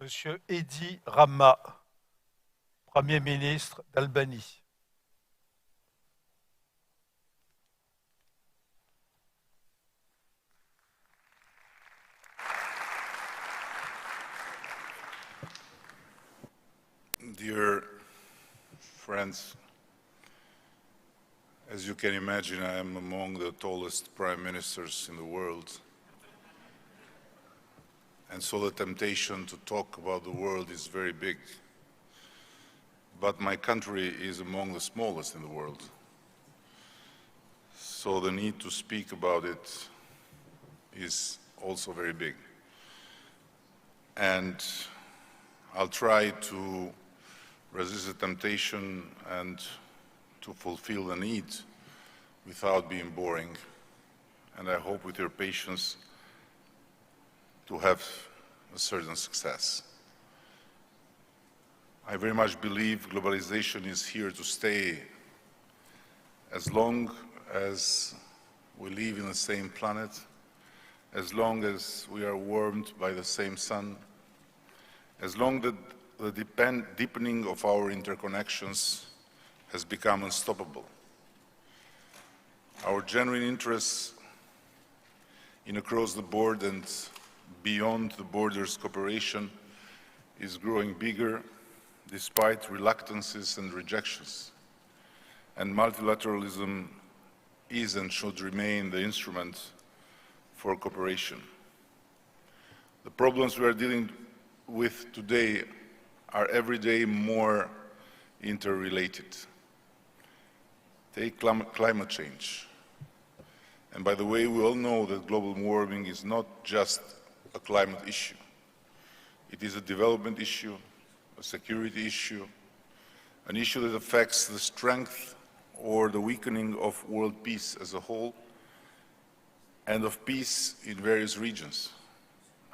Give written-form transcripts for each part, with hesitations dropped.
Monsieur Edi Rama, Premier ministre d'Albanie. Dear friends, as you can imagine, I am among the tallest prime ministers in the world. And so the temptation to talk about the world is very big. But my country is among the smallest in the world. So the need to speak about it is also very big. And I'll try to resist the temptation and to fulfill the need without being boring. And I hope with your patience to have a certain success. I very much believe globalization is here to stay as long as we live in the same planet, as long as we are warmed by the same sun, as long as the deepening of our interconnections has become unstoppable. Our genuine interest in across the board and beyond the borders cooperation is growing bigger despite reluctances and rejections. And multilateralism is and should remain the instrument for cooperation. The problems we are dealing with today are every day more interrelated. Take climate change. And by the way, we all know that global warming is not just a climate issue. It is a development issue, a security issue, an issue that affects the strength or the weakening of world peace as a whole and of peace in various regions,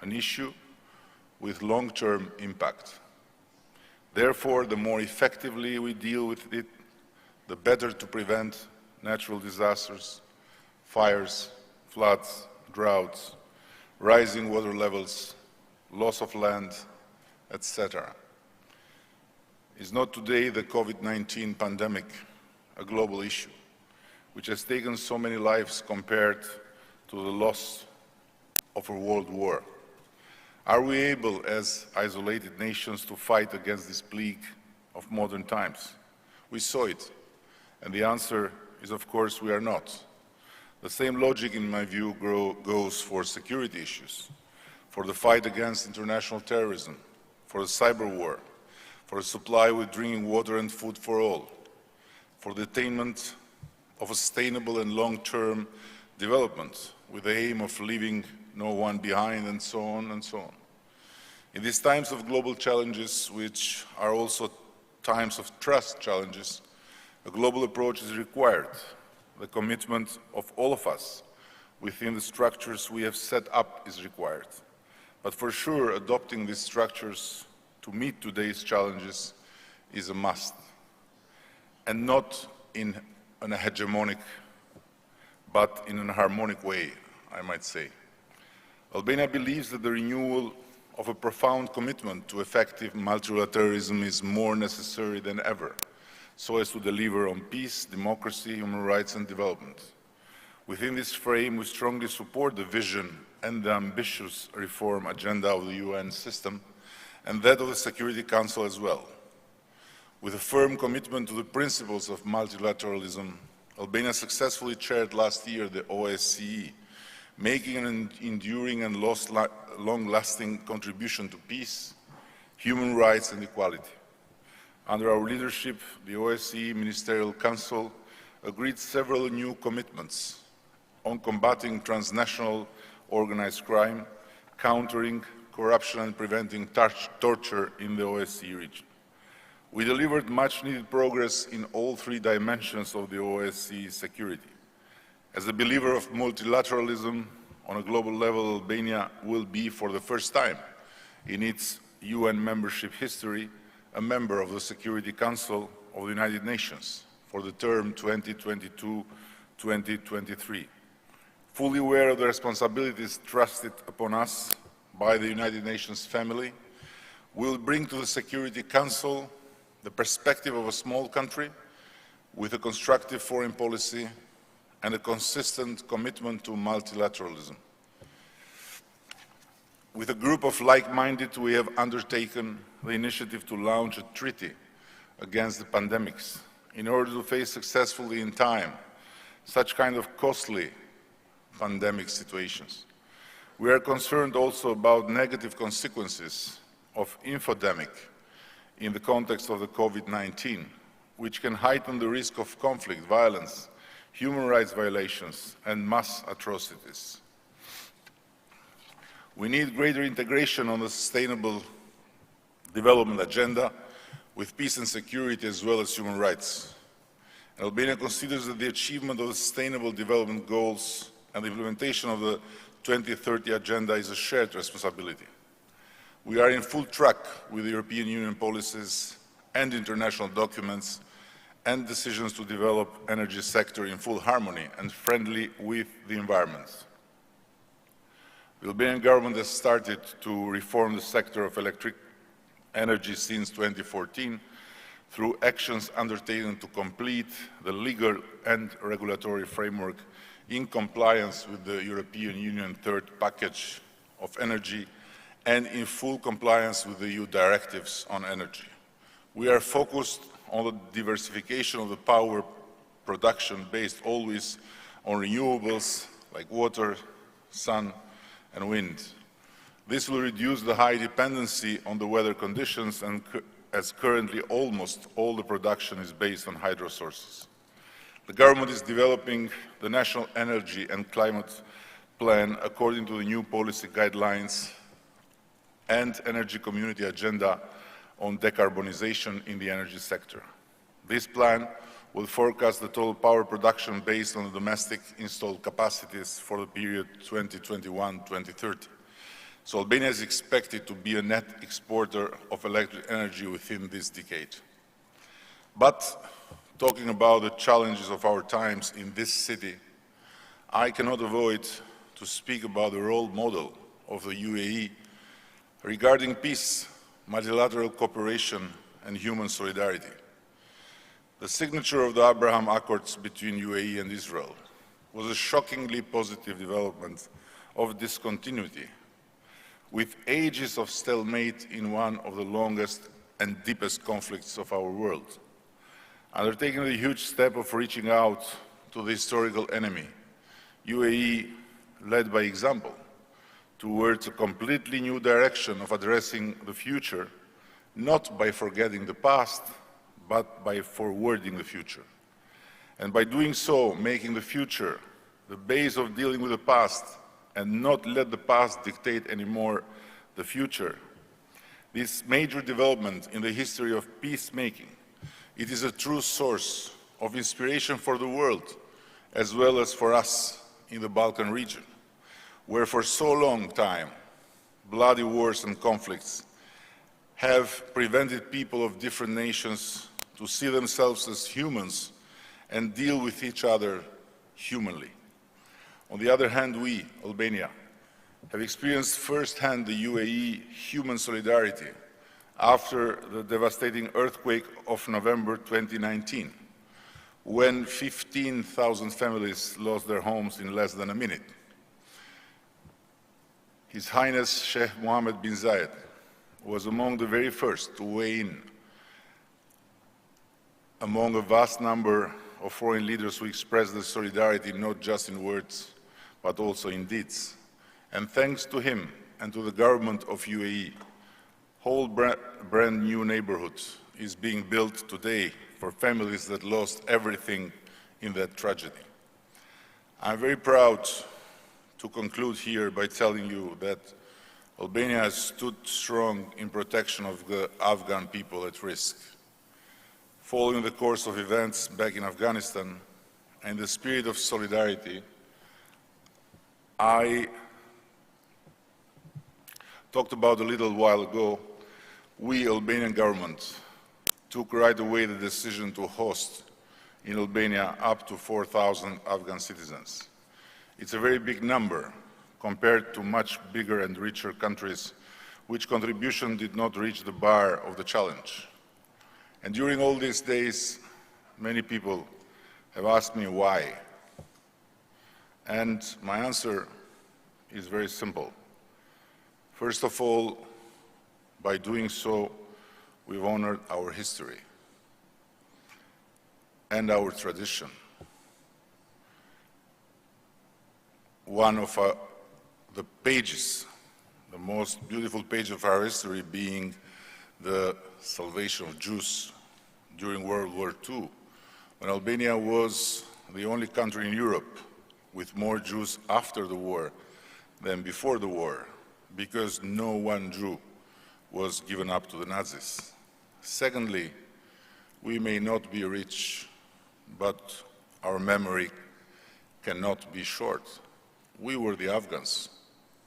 an issue with long-term impact. Therefore, the more effectively we deal with it, the better to prevent natural disasters, fires, floods, droughts, rising water levels, loss of land, etc. Is not today the COVID-19 pandemic a global issue, which has taken so many lives compared to the loss of a world war? Are we able, as isolated nations, to fight against this plague of modern times? We saw it, and the answer is, of course, we are not. The same logic, in my view, goes for security issues, for the fight against international terrorism, for the cyber war, for a supply with drinking water and food for all, for the attainment of a sustainable and long-term development with the aim of leaving no one behind, and so on and so on. In these times of global challenges, which are also times of trust challenges, a global approach is required. The commitment of all of us within the structures we have set up is required. But for sure, adopting these structures to meet today's challenges is a must, and not in an hegemonic, but in a harmonic way, I might say. Albania believes that the renewal of a profound commitment to effective multilateralism is more necessary than ever, so as to deliver on peace, democracy, human rights and development. Within this frame, we strongly support the vision and the ambitious reform agenda of the UN system and that of the Security Council as well. With a firm commitment to the principles of multilateralism, Albania successfully chaired last year the OSCE, making an enduring and long-lasting contribution to peace, human rights and equality. Under our leadership, the OSCE Ministerial Council agreed several new commitments on combating transnational organized crime, countering corruption and preventing torture in the OSCE region. We delivered much-needed progress in all three dimensions of the OSCE security. As a believer of multilateralism on a global level, Albania will be, for the first time in its UN membership history, a member of the Security Council of the United Nations for the term 2022-2023. Fully aware of the responsibilities trusted upon us by the United Nations family, We will bring to the Security Council the perspective of a small country with a constructive foreign policy and a consistent commitment to multilateralism. With a group of like-minded, we have undertaken the initiative to launch a treaty against the pandemics in order to face successfully in time such kind of costly pandemic situations. We are concerned also about negative consequences of infodemic in the context of the COVID-19, which can heighten the risk of conflict, violence, human rights violations, and mass atrocities. We need greater integration on the sustainable development agenda with peace and security as well as human rights. Albania considers that the achievement of the Sustainable Development Goals and the implementation of the 2030 Agenda is a shared responsibility. We are in full track with European Union policies and international documents and decisions to develop energy sector in full harmony and friendly with the environment. The Albanian government has started to reform the sector of electric energy since 2014 through actions undertaken to complete the legal and regulatory framework in compliance with the European Union Third Package of Energy and in full compliance with the EU directives on energy. We are focused on the diversification of the power production based always on renewables like water, sun, and wind. This will reduce the high dependency on the weather conditions, and as currently almost all the production is based on hydro sources. The government is developing the National Energy and Climate Plan according to the new policy guidelines and Energy Community Agenda on decarbonization in the energy sector. This plan will forecast the total power production based on the domestic installed capacities for the period 2021-2030. So Albania is expected to be a net exporter of electric energy within this decade. But talking about the challenges of our times in this city, I cannot avoid to speak about the role model of the UAE regarding peace, multilateral cooperation, and human solidarity. The signature of the Abraham Accords between UAE and Israel was a shockingly positive development of discontinuity, with ages of stalemate in one of the longest and deepest conflicts of our world. Undertaking the huge step of reaching out to the historical enemy, UAE led by example towards a completely new direction of addressing the future, not by forgetting the past, but by forwarding the future. And by doing so, making the future the base of dealing with the past and not let the past dictate anymore the future. This major development in the history of peacemaking, it is a true source of inspiration for the world, as well as for us in the Balkan region, where for so long time, bloody wars and conflicts have prevented people of different nations to see themselves as humans and deal with each other humanly. On the other hand, we, Albania, have experienced firsthand the UAE human solidarity after the devastating earthquake of November 2019, when 15,000 families lost their homes in less than a minute. His Highness Sheikh Mohammed bin Zayed was among the very first to weigh in among a vast number of foreign leaders who expressed their solidarity not just in words, but also in deeds. And thanks to him and to the government of UAE, whole brand new neighborhoods is being built today for families that lost everything in that tragedy. I'm very proud to conclude here by telling you that Albania has stood strong in protection of the Afghan people at risk. Following the course of events back in Afghanistan and the spirit of solidarity, I talked about a little while ago, we, Albanian government, took right away the decision to host in Albania up to 4,000 Afghan citizens. It's a very big number compared to much bigger and richer countries which contribution did not reach the bar of the challenge. And during all these days, many people have asked me why. And my answer is very simple. First of all, by doing so, we've honored our history and our tradition. One of the pages, the most beautiful page of our history being the salvation of Jews during World War II, when Albania was the only country in Europe with more Jews after the war than before the war, because no one Jew was given up to the Nazis. Secondly, we may not be rich, but our memory cannot be short. We were the Afghans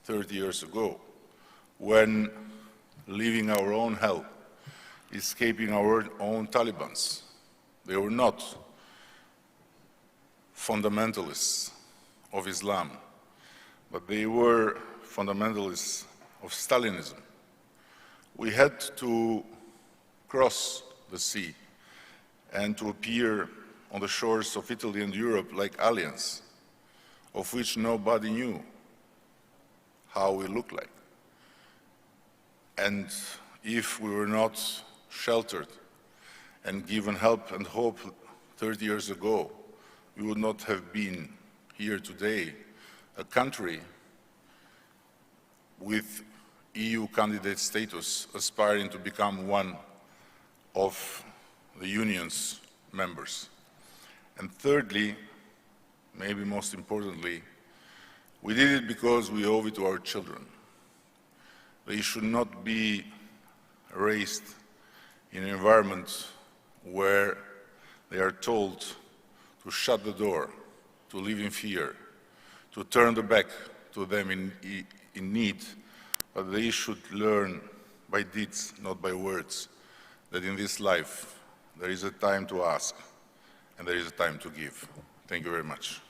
30 years ago, when leaving our own hell, escaping our own Talibans. They were not fundamentalists of Islam, but they were fundamentalists of Stalinism. We had to cross the sea and to appear on the shores of Italy and Europe like aliens, of which nobody knew how we looked like. And if we were not sheltered and given help and hope 30 years ago, we would not have been here today, a country with EU candidate status aspiring to become one of the Union's members. And thirdly, maybe most importantly, we did it because we owe it to our children. They should not be raised in an environment where they are told to shut the door, to live in fear, to turn the back to them in need, but they should learn by deeds, not by words, that in this life there is a time to ask and there is a time to give. Thank you very much.